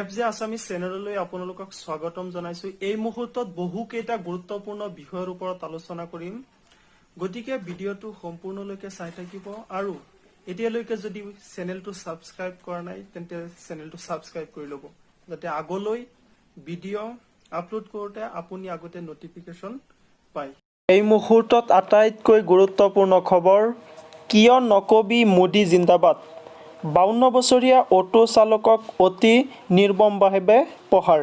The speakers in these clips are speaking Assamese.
FJ আছামিজ চেনেললৈ আপোনালোকক স্বাগতম জনাইছো। এই মুহূৰ্তত বহুকেইটা গুৰুত্বপূৰ্ণ বিষয়ৰ ওপৰত আলোচনা কৰিম, গতিকে ভিডিঅ'টো সম্পূৰ্ণলৈকে চাই থাকিব আৰু এতিয়ালৈকে যদি চেনেলটো সাবস্ক্ৰাইব কৰা নাই তেন্তে চেনেলটো সাবস্ক্ৰাইব কৰি ল'ব, যাতে আগলৈ ভিডিঅ' আপলোড কৰোঁতে আপুনি আগতে নটিফিকেশ্যন পায়। এই মুহূৰ্তত আটাইতকৈ গুৰুত্বপূৰ্ণ খবৰ, কিয় নকবি মোদী জিন্দাবাদ। 52 বছৰীয়া অটো চালকক অতি নিৰ্মমভাৱে প্ৰহাৰ।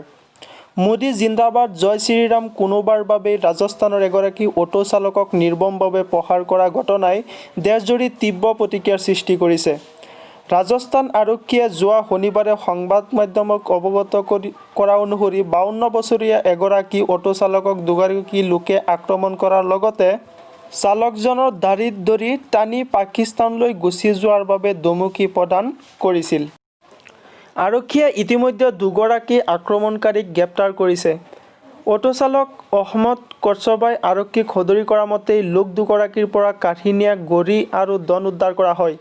মোদী জিন্দাবাদ, জয় শ্ৰীৰাম। কোনোবাৰ বাবে ৰাজস্থানৰ এগৰাকী অটো চালকক নিৰ্মমভাৱে প্ৰহাৰ কৰা ঘটনাই দেশজুৰি তীব্ৰ প্ৰতিক্ৰিয়াৰ সৃষ্টি কৰিছে। ৰাজস্থান আৰক্ষীয়ে যোৱা শনিবাৰে সংবাদ মাধ্যমক অৱগত কৰা অনুসৰি 52 বছৰীয়া এগৰাকী অটো চালকক দুগৰাকী লোকে আক্ৰমণ কৰাৰ লগতে চালকজনৰ দাড়িত ধৰি টানি পাকিস্তানলৈ গুচি যোৱাৰ বাবে ধমকি প্ৰদান কৰিছিল। আৰক্ষীয়ে ইতিমধ্যে দুগৰাকী আক্ৰমণকাৰীক গ্ৰেপ্তাৰ কৰিছে। অটো চালক অহমদ কছবাই আৰক্ষীক সদৰি কৰা মতে লোক দুগৰাকীৰ পৰা কাঢ়ি নিয়া গড়ি আৰু ধন উদ্ধাৰ কৰা হয়।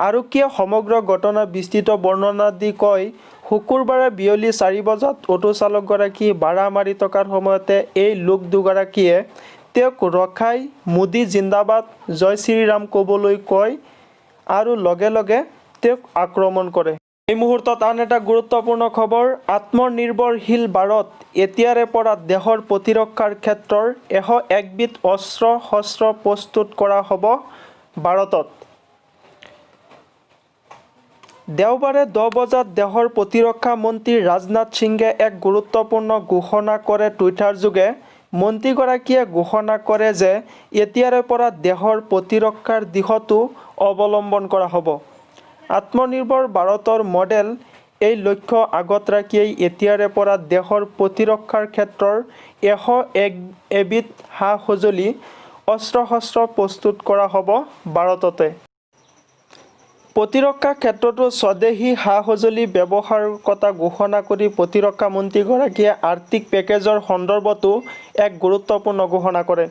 আৰক্ষীয়ে সমগ্ৰ ঘটনাৰ বিস্তৃত বৰ্ণনা দি কয়, শুকুৰবাৰে বিয়লি 4 বজাত অটো চালকগৰাকী ভাড়া মাৰি থকাৰ সময়তে এই লোক দুগৰাকীয়ে তেওঁক ৰখাই মোদী জিন্দাবাদ, জয় শ্ৰীৰাম ক'বলৈ কয় আৰু লগে লগে তেওঁক আক্ৰমণ কৰে। এই মুহূৰ্তত আন এটা গুৰুত্বপূৰ্ণ খবৰ, আত্মনিৰ্ভৰশীল ভাৰত। এতিয়াৰে পৰা দেশৰ প্ৰতিৰক্ষাৰ ক্ষেত্ৰৰ 101 বিধ অস্ত্ৰ-শস্ত্ৰ প্ৰস্তুত কৰা হ'ব ভাৰতত। দেওবাৰে 10 বজাত দেশৰ প্ৰতিৰক্ষা মন্ত্ৰী ৰাজনাথ সিঙে এক গুৰুত্বপূৰ্ণ ঘোষণা কৰে। টুইটাৰ যোগে মন্ত্ৰীগৰাকীয়ে ঘোষণা কৰে যে এতিয়াৰে পৰা দেশৰ প্ৰতিৰক্ষাৰ দিশতো অৱলম্বন কৰা হ'ব আত্মনিৰ্ভৰ ভাৰতৰ মডেল। এই লক্ষ্য আগত ৰাখিয়েই এতিয়াৰে পৰা দেশৰ প্ৰতিৰক্ষাৰ ক্ষেত্ৰৰ 101 এবিধ সা-সঁজুলি, অস্ত্ৰ-শস্ত্ৰ প্ৰস্তুত কৰা হ'ব ভাৰততে। প্ৰতিৰক্ষা ক্ষেত্ৰতো স্বদেশী সা-সঁজুলি ব্যৱহাৰৰ কথা ঘোষণা কৰি প্ৰতিৰক্ষা মন্ত্ৰীগৰাকীয়ে আৰ্থিক পেকেজৰ সন্দৰ্ভতো এক গুৰুত্বপূৰ্ণ ঘোষণা কৰে।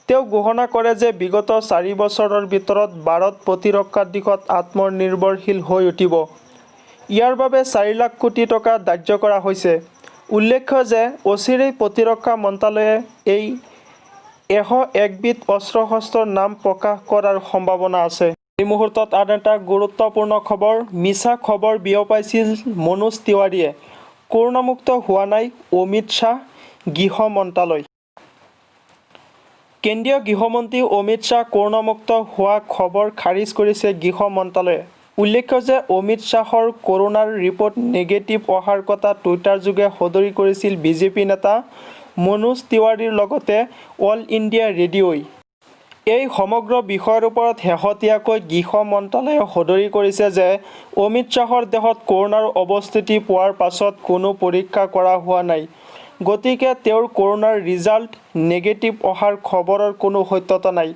তেওঁ ঘোষণা কৰে যে বিগত 4 বছৰৰ ভিতৰত ভাৰত প্ৰতিৰক্ষাৰ দিশত আত্মনিৰ্ভৰশীল হৈ উঠিব। ইয়াৰ বাবে 4 লাখ কোটি টকা ধাৰ্য কৰা হৈছে। উল্লেখ্য যে অচিৰেই প্ৰতিৰক্ষা মন্ত্ৰালয়ে এই 101 বিধ অস্ত্ৰ-শস্ত্ৰৰ নাম প্ৰকাশ কৰাৰ সম্ভাৱনা আছে। এই মুহূৰ্তত আন এটা গুৰুত্বপূৰ্ণ খবৰ, মিছা খবৰ বিয়পাইছিল মনোজ তিৱাৰীয়ে। কৰোনামুক্ত হোৱা নাই অমিত শ্বাহ, গৃহ মন্ত্ৰালয়। কেন্দ্ৰীয় গৃহমন্ত্ৰী অমিত শ্বাহ কৰোনামুক্ত হোৱা খবৰ খাৰিজ কৰিছে গৃহ মন্ত্ৰালয়ে। উল্লেখ্য যে অমিত শ্বাহৰ কৰোনাৰ ৰিপৰ্ট নেগেটিভ অহাৰ কথা টুইটাৰ যোগে সদৰি কৰিছিল বিজেপি নেতা মনোজ তিৱাৰীৰ লগতে অল ইণ্ডিয়া ৰেডিঅ'ই। এই সমগ্ৰ বিষয়ৰ ওপৰত শেহতীয়াকৈ গৃহ মন্ত্ৰালয়ে সদৰি কৰিছে যে অমিত শ্বাহৰ দেহত কৰোনাৰ অৱস্থিতি পোৱাৰ পাছত কোনো পৰীক্ষা কৰা হোৱা নাই, গতিকে তেওঁৰ কৰোনাৰ ৰিজাল্ট নেগেটিভ অহাৰ খবৰৰ কোনো সত্যতা নাই।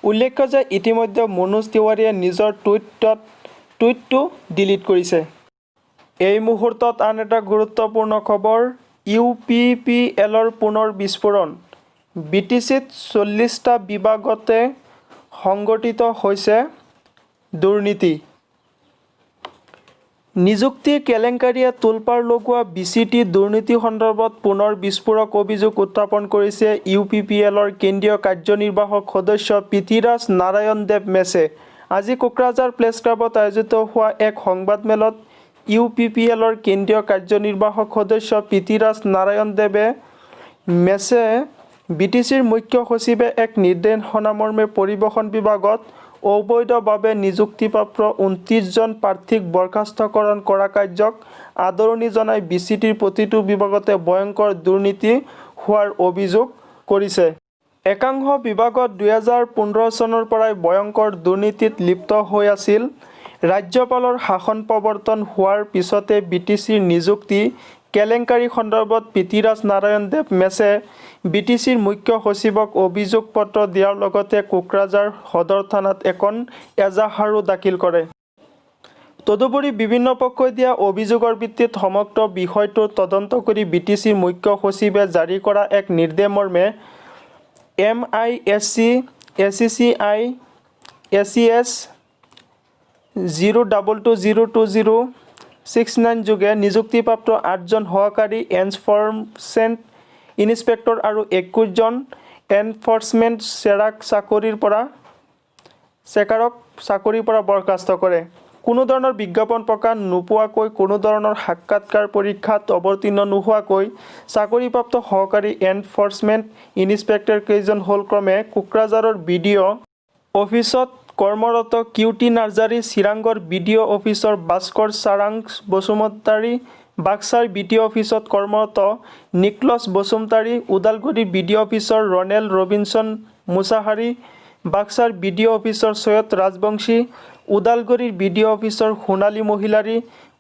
উল্লেখ্য যে ইতিমধ্যে মনোজ তিৱাৰীয়ে নিজৰ টুইটটো ডিলিট কৰিছে। এই মুহূৰ্তত আন এটা গুৰুত্বপূৰ্ণ খবৰ, UPPLৰ পুনৰ বিস্ফোৰণ। BTCত 40টা বিভাগতে সংঘটিত হৈছে দুৰ্নীতি। নিযুক্তি কেলেংকাৰীয়ে তোলপাৰ লগোৱা BCT দুৰ্নীতি সন্দৰ্ভত পুনৰ বিস্ফোৰক অভিযোগ উত্থাপন কৰিছে UPPLৰ কেন্দ্ৰীয় কাৰ্যনিৰ্বাহক সদস্য পৃথ্বীৰাজ নাৰায়ণ দেৱ মেছে। আজি কোকৰাঝাৰ প্ৰেছ ক্লাবত আয়োজিত হোৱা এক সংবাদমেলত UPPLৰ কেন্দ্ৰীয় কাৰ্যনিৰ্বাহক সদস্য পৃথ্বীৰাজ নাৰায়ণ দেৱে মেছে BTCৰ মুখ্য সচিবে এক নিৰ্দেশনামৰ্মে পৰিবহণ বিভাগত অবৈধভাৱে নিযুক্তিপ্ৰাপ্ত 29 জন প্ৰাৰ্থীক বৰ্খাস্তকৰণ কৰা কাৰ্যক আদৰণি জনাই BCTৰ প্ৰতিটো বিভাগতে ভয়ংকৰ দুৰ্নীতি হোৱাৰ অভিযোগ কৰিছে। একাংশ বিভাগত 2015 চনৰ পৰাই ভয়ংকৰ দুৰ্নীতিত লিপ্ত হৈ আছিল। ৰাজ্যপালৰ শাসন প্ৰৱৰ্তন হোৱাৰ পিছতে BTCৰ নিযুক্তি কেলেংকাৰী সন্দৰ্ভত পৃথ্বীৰাজ নাৰায়ণ দেৱ মেছে BTCৰ মুখ্য সচিবক অভিযোগ পত্ৰ দিয়াৰ লগতে কোকৰাঝাৰ সদৰ থানাত এখন এজাহাৰো দাখিল কৰে। তদুপৰি বিভিন্ন পক্ষই দিয়া অভিযোগৰ ভিত্তিত সমগ্ৰ বিষয়টোৰ তদন্ত কৰি BTCৰ মুখ্য সচিবে জাৰি কৰা এক নিৰ্দেশমৰ্মে MISC ACCI SES 0222020 69 যোগে নিযুক্তিপ্ৰাপ্ত 8জন সহকাৰী এনফৰ্চমেণ্ট ইনস্পেক্টৰ আৰু 21জন এনফৰ্চমেণ্ট চেকাৰক চাকৰিৰ পৰা বৰখাস্ত কৰে। কোনো ধৰণৰ বিজ্ঞাপন প্ৰকাশ নোপোৱাকৈ কোনো ধৰণৰ সাক্ষাৎকাৰ পৰীক্ষাত অৱতীৰ্ণ নোহোৱাকৈ চাকৰিপ্ৰাপ্ত সহকাৰী এনফৰ্চমেণ্ট ইনস্পেক্টৰ কেইজন হ'ল ক্ৰমে কোকৰাঝাৰৰ বিডিঅ অফিচত কৰ্মৰত কিউটি নাৰ্জাৰী, চিৰাঙৰ বিডিঅ অফিচৰ ভাস্কৰ চাৰাং বসুমতাৰী, বাক্সাৰ বিডিঅ অফিচত কৰ্মৰত নিকলছ বসুমতাৰী, ওদালগুৰিৰ বিডিঅ অফিচৰ ৰণেল ৰবিনছন মুছাহাৰী, বাক্সাৰ বিডিঅ অফিচৰ সৈয়দ ৰাজবংশী, ওদালগুৰিৰ বিডিঅ অফিচৰ সোণালী মহিলাৰী,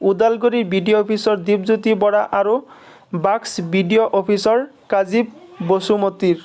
ওদালগুৰিৰ বিডিঅ অফিচৰ দীপজ্যোতি বৰা আৰু বাক্স বিডিঅ অফিচৰ কাজীৱ বসুমতীৰ।